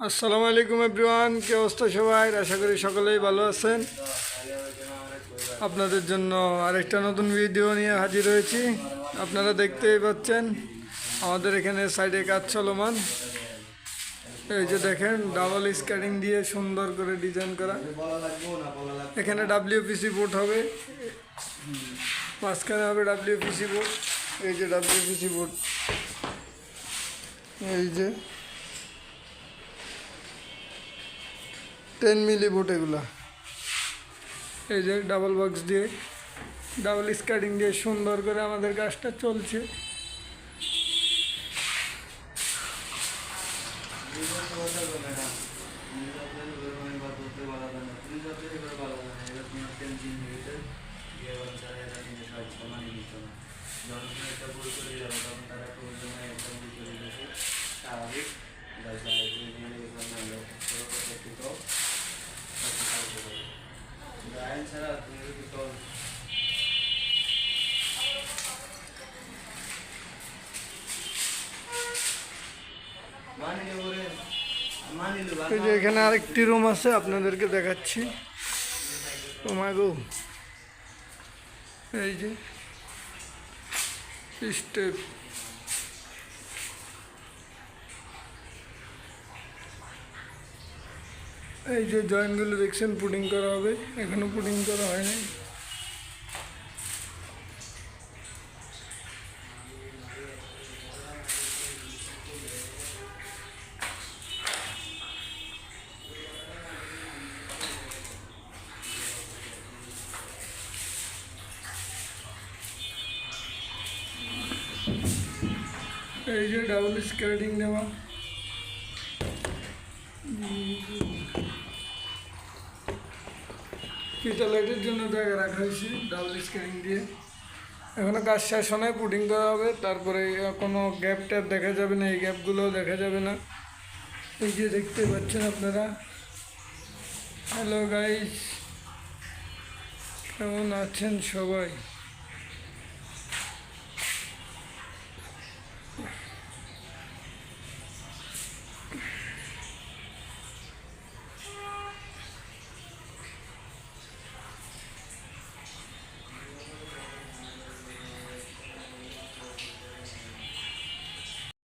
আসসালামু আলাইকুম এভরিওয়ান, কি অবস্থা সবাই? আশা করি সকলেই ভালো আছেন। আপনাদের জন্য আরেকটা নতুন ভিডিও নিয়ে হাজির হয়েছি। আপনারা দেখতেই পাচ্ছেন আমাদের এখানে সাইডে কাজ চলমান। এই যে দেখেন, ডাবল স্ক্যাটিং দিয়ে সুন্দর করে ডিজাইন করা। এখানে ডাব্লিউপিসি বোর্ড হবে, মাঝখানে হবে ডাব্লিউপিসি বোর্ড। এই যে ডাব্লিউপিসি বোর্ড, এই যে 10 মিলি বোর্ড এগুলা। এই যে ডাবল বক্স দিয়ে ডাবল স্কার্টিং দিয়ে সুন্দর করে আমাদের কাজটা চলছে। এই যে এখানে আরেকটি রুম আছে, আপনাদেরকে দেখাচ্ছি। ও মা গো, এই যে স্টেপ, এই যে জয়েন্টগুলো দেখছেন পুডিং করা হবে, এখনো পুডিং করা হয়নি। এই যে ডাবল স্কার্টিং নেওয়া, পিটা লাইটের জন্য জায়গা রাখা হয়েছে ডাবল স্কার্টিং দিয়ে। এখনো কাজ শেষ হয়, পুডিং করা হবে, তারপরে কোনো গ্যাপ ট্যাপ দেখা যাবে না, এই গ্যাপগুলোও দেখা যাবে না। এই যে দেখতে পাচ্ছেন আপনারা। হ্যালো গাইস, কেমন আছেন সবাই?